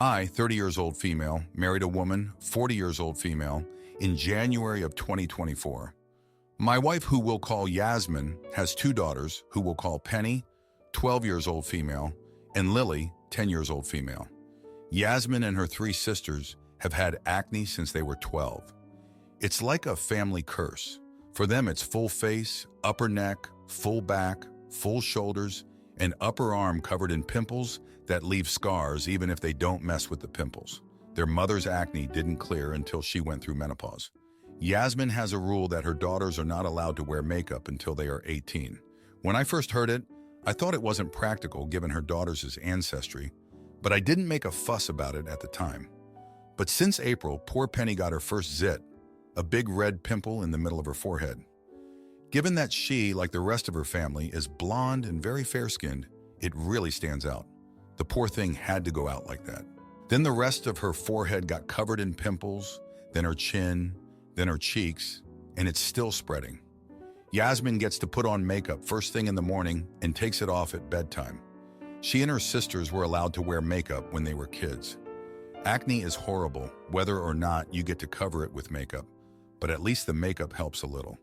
I, 30 years old female, married a woman, 40 years old female, in January of 2024. My wife, who we'll call Yasmin, has two daughters, who we'll call Penny, 12 years old female, and Lily, 10 years old female. Yasmin and her three sisters have had acne since they were 12. It's like a family curse. For them, it's full face, upper neck, full back, full shoulders, and upper arm covered in pimples that leave scars even if they don't mess with the pimples. Their mother's acne didn't clear until she went through menopause. Yasmin has a rule that her daughters are not allowed to wear makeup until they are 18. When I first heard it, I thought it wasn't practical given her daughter's ancestry, but I didn't make a fuss about it at the time. But since April, poor Penny got her first zit, a big red pimple in the middle of her forehead. Given that she, like the rest of her family, is blonde and very fair-skinned, it really stands out. The poor thing had to go out like that. Then the rest of her forehead got covered in pimples, then her chin, then her cheeks, and it's still spreading. Yasmin gets to put on makeup first thing in the morning and takes it off at bedtime. She and her sisters were allowed to wear makeup when they were kids. Acne is horrible, whether or not you get to cover it with makeup, but at least the makeup helps a little.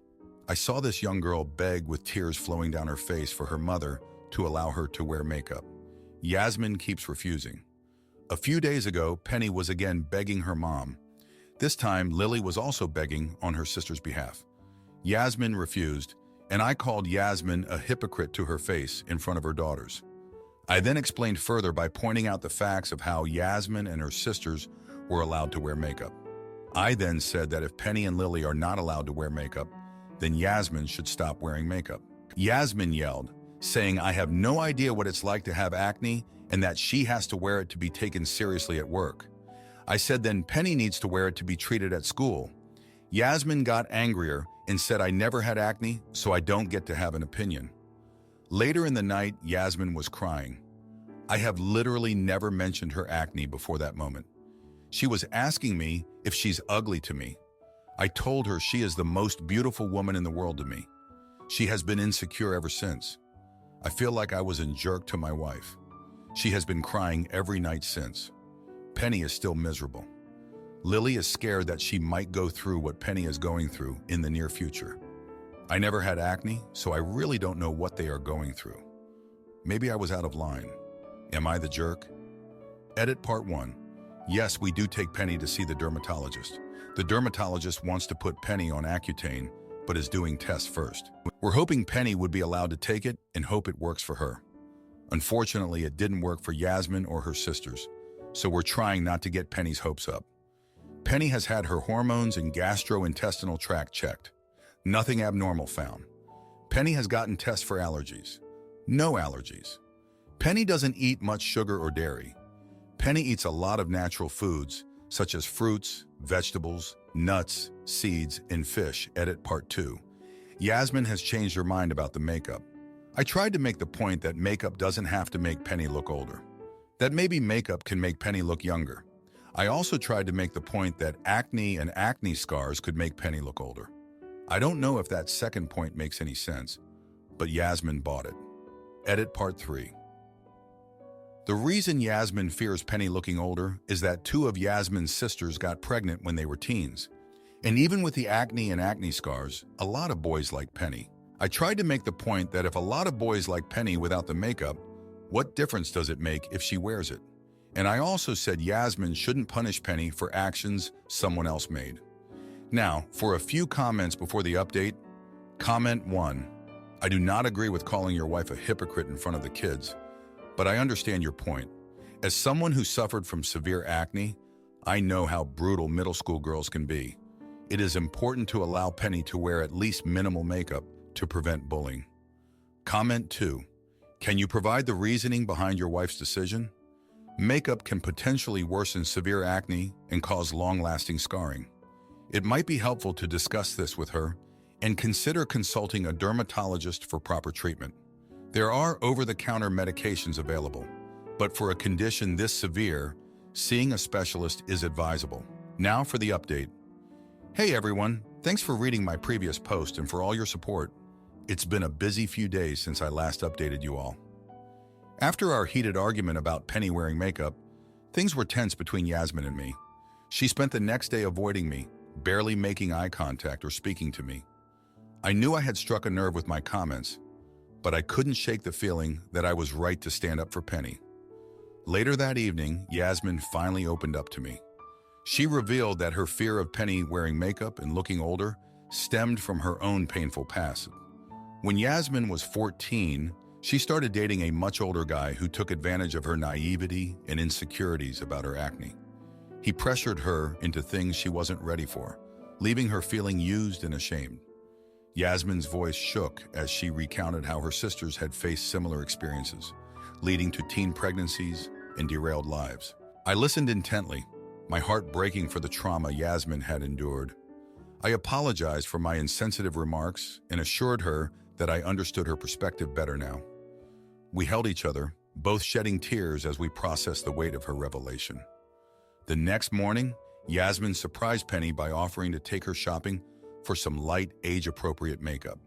I saw this young girl beg with tears flowing down her face for her mother to allow her to wear makeup. Yasmin keeps refusing. A few days ago, Penny was again begging her mom. This time, Lily was also begging on her sister's behalf. Yasmin refused, and I called Yasmin a hypocrite to her face in front of her daughters. I then explained further by pointing out the facts of how Yasmin and her sisters were allowed to wear makeup. I then said that if Penny and Lily are not allowed to wear makeup, then Yasmin should stop wearing makeup. Yasmin yelled, saying I have no idea what it's like to have acne and that she has to wear it to be taken seriously at work. I said then Penny needs to wear it to be treated at school. Yasmin got angrier and said I never had acne, so I don't get to have an opinion. Later in the night, Yasmin was crying. I have literally never mentioned her acne before that moment. She was asking me if she's ugly to me. I told her she is the most beautiful woman in the world to me. She has been insecure ever since. I feel like I was a jerk to my wife. She has been crying every night since. Penny is still miserable. Lily is scared that she might go through what Penny is going through in the near future. I never had acne, so I really don't know what they are going through. Maybe I was out of line. Am I the jerk? Edit part 1. Yes, we do take Penny to see the dermatologist. The dermatologist wants to put Penny on Accutane, but is doing tests first. We're hoping Penny would be allowed to take it and hope it works for her. Unfortunately, it didn't work for Yasmin or her sisters, so we're trying not to get Penny's hopes up. Penny has had her hormones and gastrointestinal tract checked. Nothing abnormal found. Penny has gotten tests for allergies. No allergies. Penny doesn't eat much sugar or dairy. Penny eats a lot of natural foods, such as fruits, vegetables, nuts, seeds, and fish. Edit part 2. Yasmin has changed her mind about the makeup. I tried to make the point that makeup doesn't have to make Penny look older. That maybe makeup can make Penny look younger. I also tried to make the point that acne and acne scars could make Penny look older. I don't know if that second point makes any sense, but Yasmin bought it. Edit part 3. The reason Yasmin fears Penny looking older is that two of Yasmin's sisters got pregnant when they were teens. And even with the acne and acne scars, a lot of boys like Penny. I tried to make the point that if a lot of boys like Penny without the makeup, what difference does it make if she wears it? And I also said Yasmin shouldn't punish Penny for actions someone else made. Now, for a few comments before the update. Comment 1. I do not agree with calling your wife a hypocrite in front of the kids, but I understand your point. As someone who suffered from severe acne, I know how brutal middle school girls can be. It is important to allow Penny to wear at least minimal makeup to prevent bullying. Comment 2. Can you provide the reasoning behind your wife's decision? Makeup can potentially worsen severe acne and cause long-lasting scarring. It might be helpful to discuss this with her and consider consulting a dermatologist for proper treatment. There are over-the-counter medications available, but for a condition this severe, seeing a specialist is advisable. Now for the update. Hey everyone, thanks for reading my previous post and for all your support. It's been a busy few days since I last updated you all. After our heated argument about Penny wearing makeup, Things were tense between Yasmin and me. She spent the next day avoiding me, barely making eye contact or speaking to me. I knew I had struck a nerve with my comments, but I couldn't shake the feeling that I was right to stand up for Penny. Later that evening, Yasmin finally opened up to me. She revealed that her fear of Penny wearing makeup and looking older stemmed from her own painful past. When Yasmin was 14, she started dating a much older guy who took advantage of her naivety and insecurities about her acne. He pressured her into things she wasn't ready for, leaving her feeling used and ashamed. Yasmin's voice shook as she recounted how her sisters had faced similar experiences, leading to teen pregnancies and derailed lives. I listened intently, my heart breaking for the trauma Yasmin had endured. I apologized for my insensitive remarks and assured her that I understood her perspective better now. We held each other, both shedding tears as we processed the weight of her revelation. The next morning, Yasmin surprised Penny by offering to take her shopping for some light, age-appropriate makeup.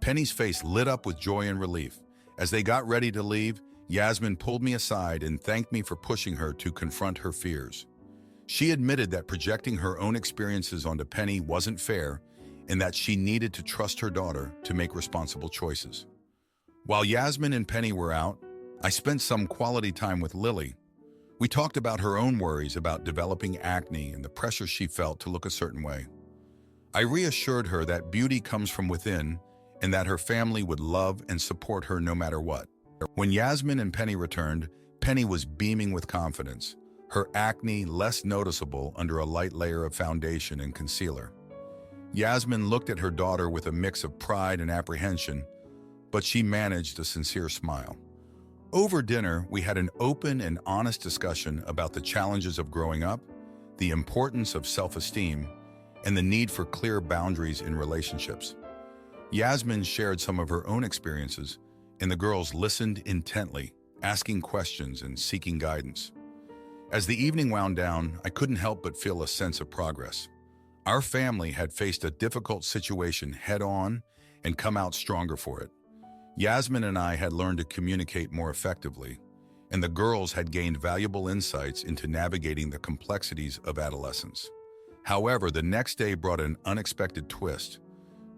Penny's face lit up with joy and relief. As they got ready to leave, Yasmin pulled me aside and thanked me for pushing her to confront her fears. She admitted that projecting her own experiences onto Penny wasn't fair and that she needed to trust her daughter to make responsible choices. While Yasmin and Penny were out, I spent some quality time with Lily. We talked about her own worries about developing acne and the pressure she felt to look a certain way. I reassured her that beauty comes from within and that her family would love and support her no matter what. When Yasmin and Penny returned, Penny was beaming with confidence, her acne less noticeable under a light layer of foundation and concealer. Yasmin looked at her daughter with a mix of pride and apprehension, but she managed a sincere smile. Over dinner, we had an open and honest discussion about the challenges of growing up, the importance of self-esteem, and the need for clear boundaries in relationships. Yasmin shared some of her own experiences, and the girls listened intently, asking questions and seeking guidance. As the evening wound down, I couldn't help but feel a sense of progress. Our family had faced a difficult situation head-on and come out stronger for it. Yasmin and I had learned to communicate more effectively, and the girls had gained valuable insights into navigating the complexities of adolescence. However, the next day brought an unexpected twist.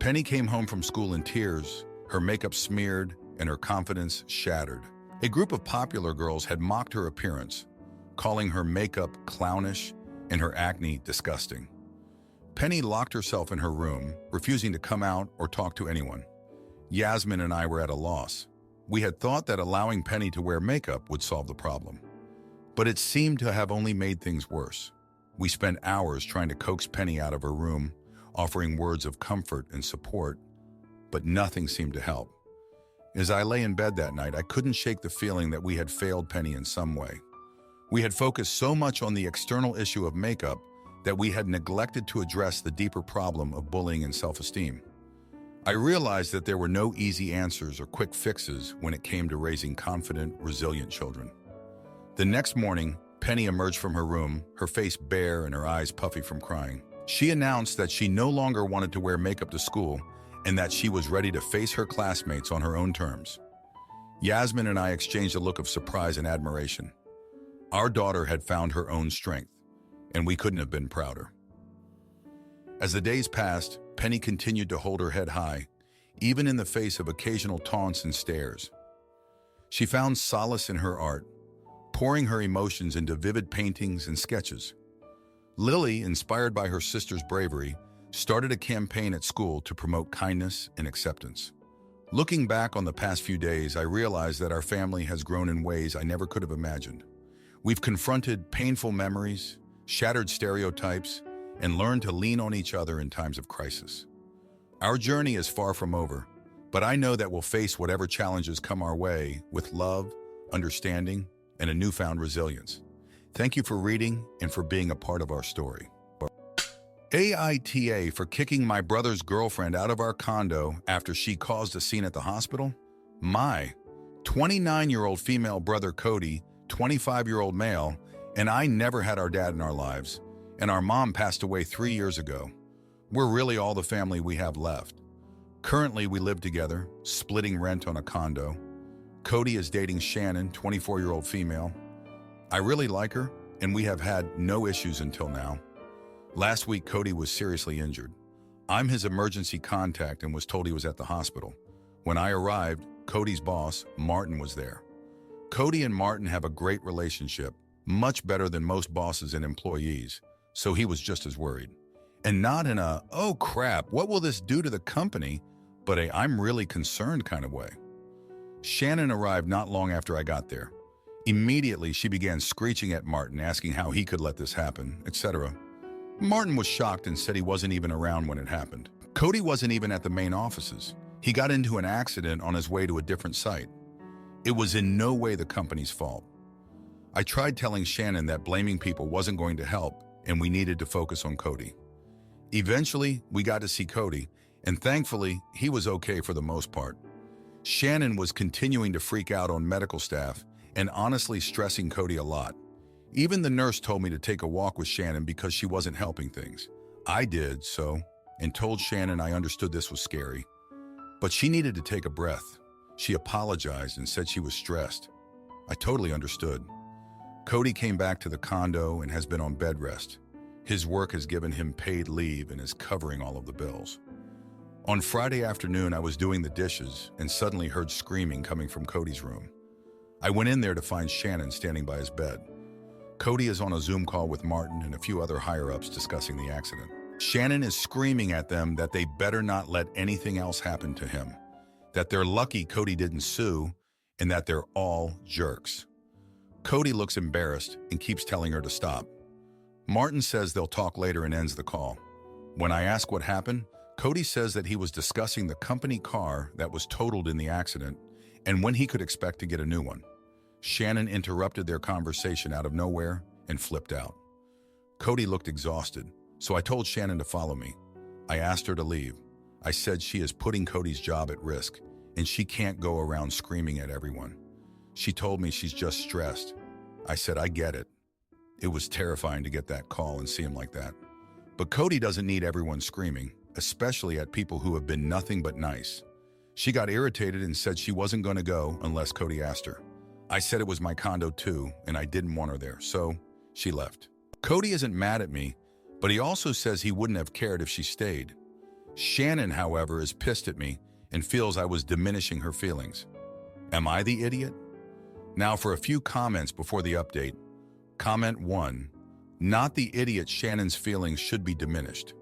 Penny came home from school in tears, her makeup smeared, and her confidence shattered. A group of popular girls had mocked her appearance, calling her makeup clownish and her acne disgusting. Penny locked herself in her room, refusing to come out or talk to anyone. Yasmin and I were at a loss. We had thought that allowing Penny to wear makeup would solve the problem, but it seemed to have only made things worse. We spent hours trying to coax Penny out of her room, offering words of comfort and support, but nothing seemed to help. As I lay in bed that night, I couldn't shake the feeling that we had failed Penny in some way. We had focused so much on the external issue of makeup that we had neglected to address the deeper problem of bullying and self-esteem. I realized that there were no easy answers or quick fixes when it came to raising confident, resilient children. The next morning, Penny emerged from her room, her face bare and her eyes puffy from crying. She announced that she no longer wanted to wear makeup to school and that she was ready to face her classmates on her own terms. Yasmin and I exchanged a look of surprise and admiration. Our daughter had found her own strength, and we couldn't have been prouder. As the days passed, Penny continued to hold her head high, even in the face of occasional taunts and stares. She found solace in her art, pouring her emotions into vivid paintings and sketches. Lily, inspired by her sister's bravery, started a campaign at school to promote kindness and acceptance. Looking back on the past few days, I realized that our family has grown in ways I never could have imagined. We've confronted painful memories, shattered stereotypes, and learned to lean on each other in times of crisis. Our journey is far from over, but I know that we'll face whatever challenges come our way with love, understanding, and a newfound resilience. Thank you for reading and for being a part of our story. Aita for kicking my brother's girlfriend out of our condo after she caused a scene at the hospital? My 29-year-old female brother Cody, 25-year-old male, and I never had our dad in our lives, and our mom passed away 3 years ago. We're really all the family we have left. Currently, we live together, splitting rent on a condo. Cody is dating Shannon, 24-year-old female. I really like her, and we have had no issues until now. Last week, Cody was seriously injured. I'm his emergency contact and was told he was at the hospital. When I arrived, Cody's boss, Martin, was there. Cody and Martin have a great relationship, much better than most bosses and employees, so he was just as worried. And not in a, oh crap, what will this do to the company, but a I'm really concerned kind of way. Shannon arrived not long after I got there. Immediately, she began screeching at Martin, asking how he could let this happen, etc. Martin was shocked and said he wasn't even around when it happened. Cody wasn't even at the main offices. He got into an accident on his way to a different site. It was in no way the company's fault. I tried telling Shannon that blaming people wasn't going to help and we needed to focus on Cody. Eventually, we got to see Cody, and thankfully, he was okay for the most part. Shannon was continuing to freak out on medical staff and honestly stressing Cody a lot. Even the nurse told me to take a walk with Shannon because she wasn't helping things. I did so, and told Shannon I understood this was scary. But she needed to take a breath. She apologized and said she was stressed. I totally understood. Cody came back to the condo and has been on bed rest. His work has given him paid leave and is covering all of the bills. On Friday afternoon, I was doing the dishes and suddenly heard screaming coming from Cody's room. I went in there to find Shannon standing by his bed. Cody is on a Zoom call with Martin and a few other higher-ups discussing the accident. Shannon is screaming at them that they better not let anything else happen to him, that they're lucky Cody didn't sue, and that they're all jerks. Cody looks embarrassed and keeps telling her to stop. Martin says they'll talk later and ends the call. When I ask what happened, Cody says that he was discussing the company car that was totaled in the accident and when he could expect to get a new one. Shannon interrupted their conversation out of nowhere and flipped out. Cody looked exhausted, so I told Shannon to follow me. I asked her to leave. I said she is putting Cody's job at risk and she can't go around screaming at everyone. She told me she's just stressed. I said, I get it. It was terrifying to get that call and see him like that. But Cody doesn't need everyone screaming, especially at people who have been nothing but nice. She got irritated and said she wasn't going to go unless Cody asked her. I said it was my condo too, and I didn't want her there, so she left. Cody isn't mad at me, but he also says he wouldn't have cared if she stayed. Shannon, however, is pissed at me and feels I was diminishing her feelings. Am I the idiot? Now for a few comments before the update. Comment 1. Not the idiot. Shannon's feelings should be diminished.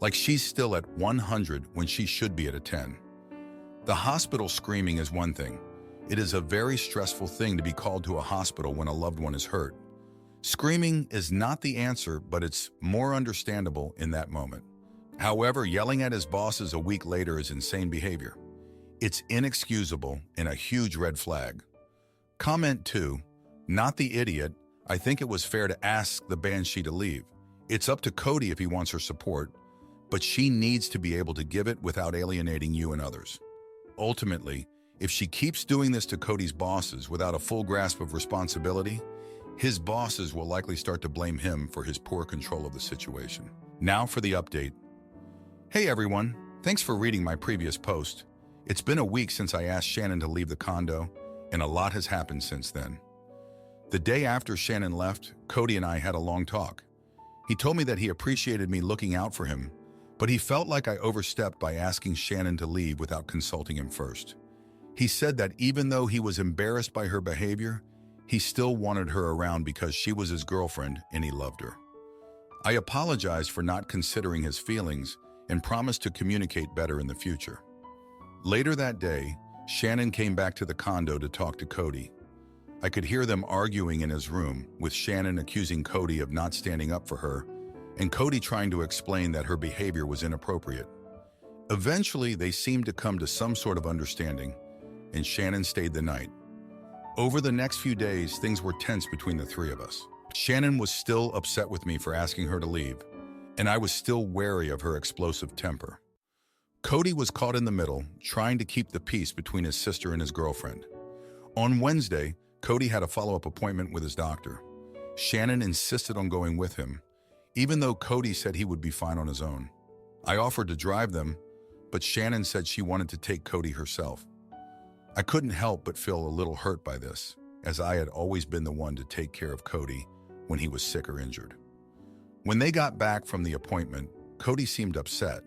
Like she's still at 100 when she should be at a 10. The hospital screaming is one thing. It is a very stressful thing to be called to a hospital when a loved one is hurt. Screaming is not the answer, but it's more understandable in that moment. However, yelling at his bosses a week later is insane behavior. It's inexcusable and a huge red flag. Comment 2. Not the idiot. I think it was fair to ask the banshee to leave. It's up to Cody if he wants her support, but she needs to be able to give it without alienating you and others. Ultimately, if she keeps doing this to Cody's bosses without a full grasp of responsibility, his bosses will likely start to blame him for his poor control of the situation. Now for the update. Hey everyone, thanks for reading my previous post. It's been a week since I asked Shannon to leave the condo, and a lot has happened since then. The day after Shannon left, Cody and I had a long talk. He told me that he appreciated me looking out for him, but he felt like I overstepped by asking Shannon to leave without consulting him first. He said that even though he was embarrassed by her behavior, he still wanted her around because she was his girlfriend and he loved her. I apologized for not considering his feelings and promised to communicate better in the future. Later that day, Shannon came back to the condo to talk to Cody. I could hear them arguing in his room, with Shannon accusing Cody of not standing up for her, and Cody trying to explain that her behavior was inappropriate. Eventually, they seemed to come to some sort of understanding, and Shannon stayed the night. Over the next few days, things were tense between the three of us. Shannon was still upset with me for asking her to leave, and I was still wary of her explosive temper. Cody was caught in the middle, trying to keep the peace between his sister and his girlfriend. On Wednesday, Cody had a follow-up appointment with his doctor. Shannon insisted on going with him, even though Cody said he would be fine on his own. I offered to drive them, but Shannon said she wanted to take Cody herself. I couldn't help but feel a little hurt by this, as I had always been the one to take care of Cody when he was sick or injured. When they got back from the appointment, Cody seemed upset.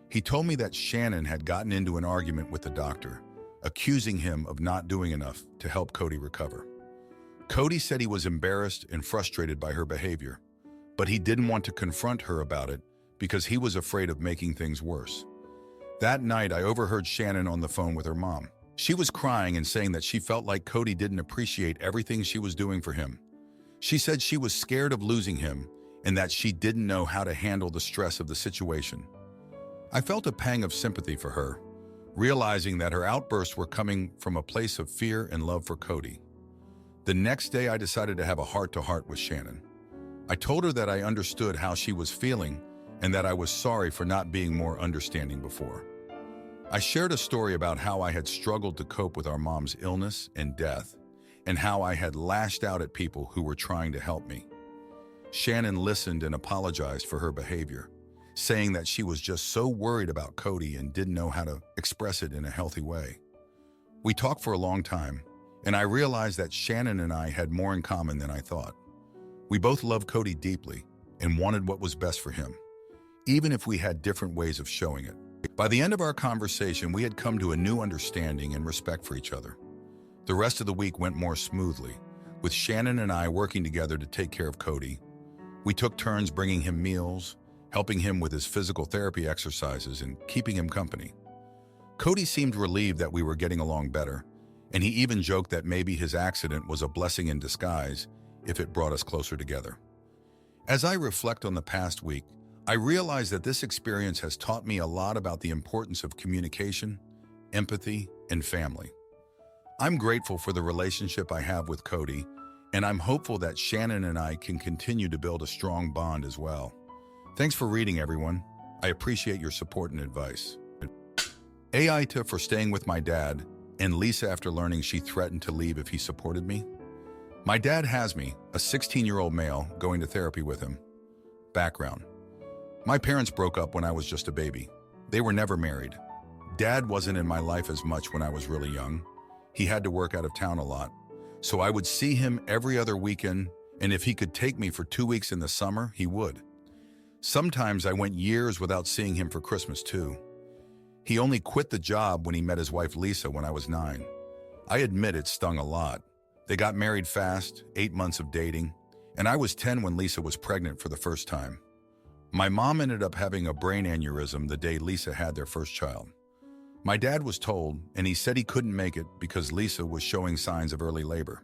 He told me that Shannon had gotten into an argument with the doctor, accusing him of not doing enough to help Cody recover. Cody said he was embarrassed and frustrated by her behavior, but he didn't want to confront her about it because he was afraid of making things worse. That night, I overheard Shannon on the phone with her mom. She was crying and saying that she felt like Cody didn't appreciate everything she was doing for him. She said she was scared of losing him and that she didn't know how to handle the stress of the situation. I felt a pang of sympathy for her, realizing that her outbursts were coming from a place of fear and love for Cody. The next day, I decided to have a heart-to-heart with Shannon. I told her that I understood how she was feeling and that I was sorry for not being more understanding before. I shared a story about how I had struggled to cope with our mom's illness and death, and how I had lashed out at people who were trying to help me. Shannon listened and apologized for her behavior, saying that she was just so worried about Cody and didn't know how to express it in a healthy way. We talked for a long time, and I realized that Shannon and I had more in common than I thought. We both loved Cody deeply and wanted what was best for him, even if we had different ways of showing it. By the end of our conversation, we had come to a new understanding and respect for each other. The rest of the week went more smoothly, with Shannon and I working together to take care of Cody. We took turns bringing him meals, helping him with his physical therapy exercises, and keeping him company. Cody seemed relieved that we were getting along better, and he even joked that maybe his accident was a blessing in disguise if it brought us closer together. As I reflect on the past week, I realize that this experience has taught me a lot about the importance of communication, empathy, and family. I'm grateful for the relationship I have with Cody, and I'm hopeful that Shannon and I can continue to build a strong bond as well. Thanks for reading, everyone. I appreciate your support and advice. Aita for staying with my dad, and Lisa after learning she threatened to leave if he supported me. My dad has me, a 16-year-old male, going to therapy with him. Background. My parents broke up when I was just a baby. They were never married. Dad wasn't in my life as much when I was really young. He had to work out of town a lot, so I would see him every other weekend, and if he could take me for 2 weeks in the summer, he would. Sometimes I went years without seeing him for Christmas too. He only quit the job when he met his wife Lisa when I was 9. I admit it stung a lot. They got married fast, 8 months of dating, and I was 10 when Lisa was pregnant for the first time. My mom ended up having a brain aneurysm the day Lisa had their first child. My dad was told, and he said he couldn't make it because Lisa was showing signs of early labor.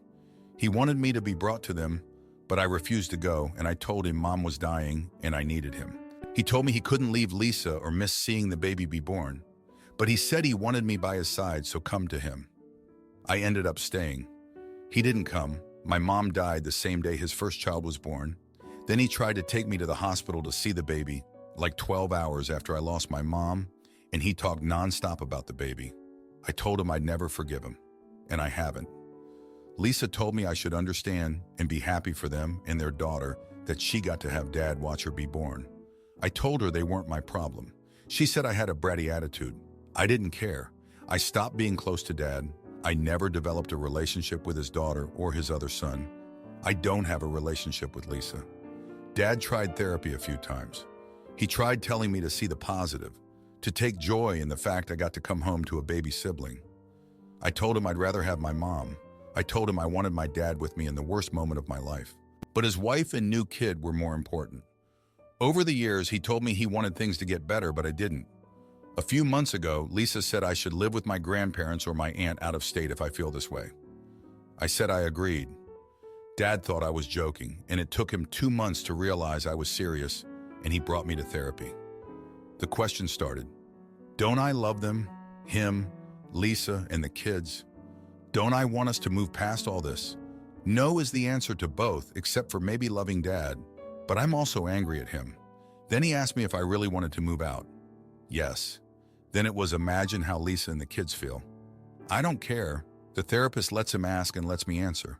He wanted me to be brought to them, but I refused to go, and I told him Mom was dying and I needed him. He told me he couldn't leave Lisa or miss seeing the baby be born, but he said he wanted me by his side, so come to him. I ended up staying. He didn't come. My mom died the same day his first child was born. Then he tried to take me to the hospital to see the baby, like 12 hours after I lost my mom, and he talked nonstop about the baby. I told him I'd never forgive him, and I haven't. Lisa told me I should understand and be happy for them and their daughter that she got to have Dad watch her be born. I told her they weren't my problem. She said I had a bratty attitude. I didn't care. I stopped being close to Dad. I never developed a relationship with his daughter or his other son. I don't have a relationship with Lisa. Dad tried therapy a few times. He tried telling me to see the positive, to take joy in the fact I got to come home to a baby sibling. I told him I'd rather have my mom. I told him I wanted my dad with me in the worst moment of my life. But his wife and new kid were more important. Over the years, he told me he wanted things to get better, but I didn't. A few months ago, Lisa said I should live with my grandparents or my aunt out of state if I feel this way. I said I agreed. Dad thought I was joking, and it took him 2 months to realize I was serious, and he brought me to therapy. The question started. Don't I love them, him, Lisa, and the kids? Don't I want us to move past all this? No is the answer to both, except for maybe loving Dad, but I'm also angry at him. Then he asked me if I really wanted to move out. Yes. Then it was imagine how Lisa and the kids feel. I don't care. The therapist lets him ask and lets me answer.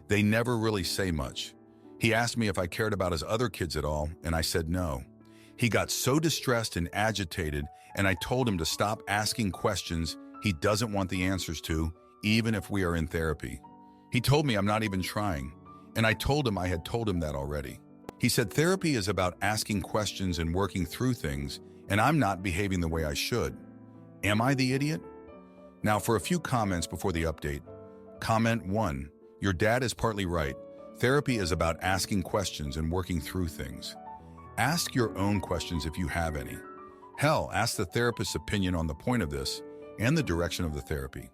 They never really say much. He asked me if I cared about his other kids at all, and I said no. He got so distressed and agitated, and I told him to stop asking questions he doesn't want the answers to, even if we are in therapy. He told me I'm not even trying, And I told him I had told him that already. He said therapy is about asking questions and working through things, and I'm not behaving the way I should. Am I the idiot? Now for a few comments before the update. Comment 1. Your dad is partly right. Therapy is about asking questions and working through things. Ask your own questions if you have any. Hell, ask the therapist's opinion on the point of this and the direction of the therapy.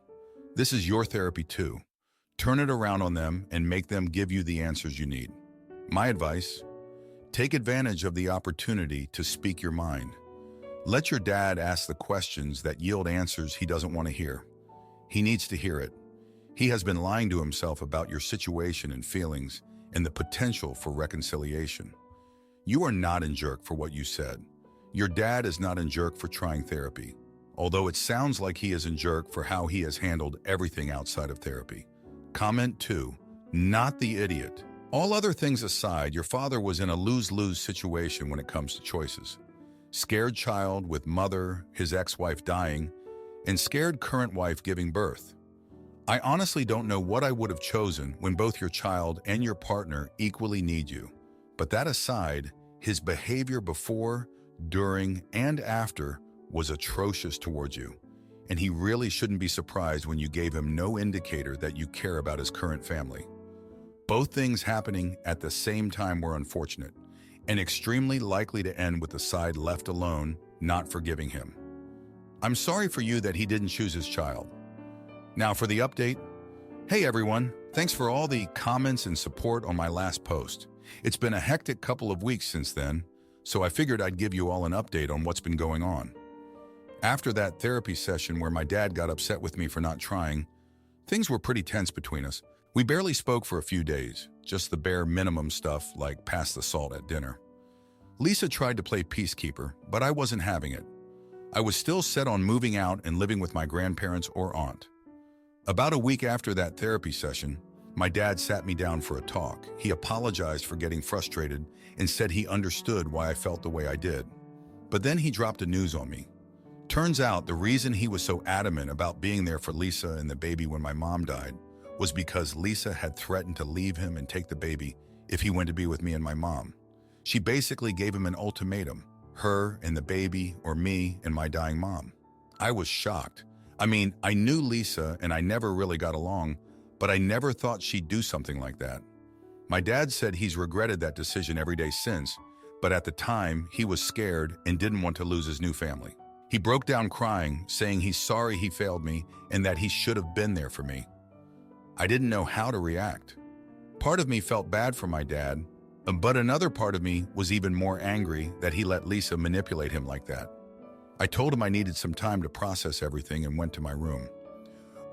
This is your therapy too. Turn it around on them and make them give you the answers you need. My advice: take advantage of the opportunity to speak your mind. Let your dad ask the questions that yield answers he doesn't want to hear. He needs to hear it. He has been lying to himself about your situation and feelings and the potential for reconciliation. You are not in jerk for what you said. Your dad is not in jerk for trying therapy, although it sounds like he is in jerk for how he has handled everything outside of therapy. Comment 2. Not the idiot. All other things aside, your father was in a lose-lose situation when it comes to choices. Scared child with mother, his ex-wife dying, and scared current wife giving birth. I honestly don't know what I would have chosen when both your child and your partner equally need you. But that aside, his behavior before, during, and after was atrocious towards you, and he really shouldn't be surprised when you gave him no indicator that you care about his current family. Both things happening at the same time were unfortunate, and extremely likely to end with the side left alone, not forgiving him. I'm sorry for you that he didn't choose his child. Now for the update. Hey everyone, thanks for all the comments and support on my last post. It's been a hectic couple of weeks since then, so I figured I'd give you all an update on what's been going on. After that therapy session where my dad got upset with me for not trying, things were pretty tense between us. We barely spoke for a few days, just the bare minimum stuff like pass the salt at dinner. Lisa tried to play peacekeeper, but I wasn't having it. I was still set on moving out and living with my grandparents or aunt. About a week after that therapy session, my dad sat me down for a talk. He apologized for getting frustrated and said he understood why I felt the way I did. But then he dropped the news on me. Turns out the reason he was so adamant about being there for Lisa and the baby when my mom died was because Lisa had threatened to leave him and take the baby if he went to be with me and my mom. She basically gave him an ultimatum, her and the baby or me and my dying mom. I was shocked. I mean, I knew Lisa and I never really got along, but I never thought she'd do something like that. My dad said he's regretted that decision every day since, but at the time he was scared and didn't want to lose his new family. He broke down crying, saying he's sorry he failed me and that he should have been there for me. I didn't know how to react. Part of me felt bad for my dad, but another part of me was even more angry that he let Lisa manipulate him like that. I told him I needed some time to process everything and went to my room.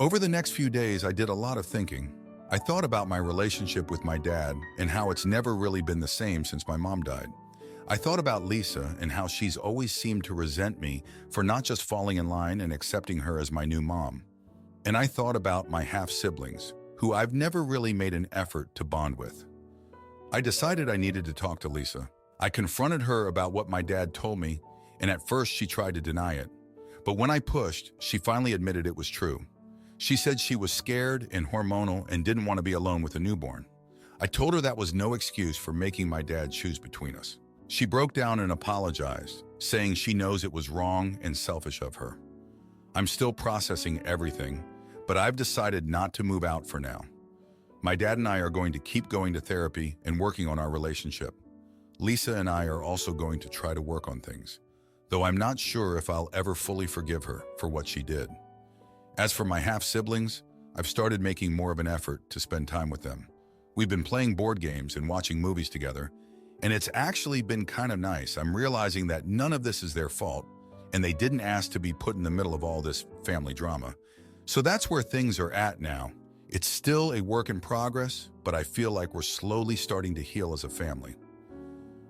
Over the next few days, I did a lot of thinking. I thought about my relationship with my dad and how it's never really been the same since my mom died. I thought about Lisa and how she's always seemed to resent me for not just falling in line and accepting her as my new mom. And I thought about my half-siblings, who I've never really made an effort to bond with. I decided I needed to talk to Lisa. I confronted her about what my dad told me, and at first she tried to deny it. But when I pushed, she finally admitted it was true. She said she was scared and hormonal and didn't want to be alone with a newborn. I told her that was no excuse for making my dad choose between us. She broke down and apologized, saying she knows it was wrong and selfish of her. I'm still processing everything, but I've decided not to move out for now. My dad and I are going to keep going to therapy and working on our relationship. Lisa and I are also going to try to work on things, though I'm not sure if I'll ever fully forgive her for what she did. As for my half-siblings, I've started making more of an effort to spend time with them. We've been playing board games and watching movies together, and it's actually been kind of nice. I'm realizing that none of this is their fault, and they didn't ask to be put in the middle of all this family drama. So that's where things are at now. It's still a work in progress, but I feel like we're slowly starting to heal as a family.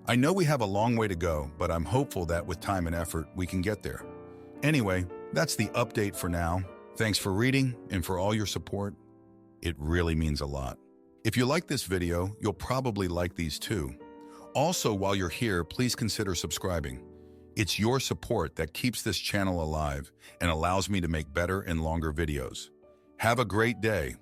I know we have a long way to go, but I'm hopeful that with time and effort, we can get there. Anyway, that's the update for now. Thanks for reading and for all your support. It really means a lot. If you like this video, you'll probably like these too. Also, while you're here, please consider subscribing. It's your support that keeps this channel alive and allows me to make better and longer videos. Have a great day.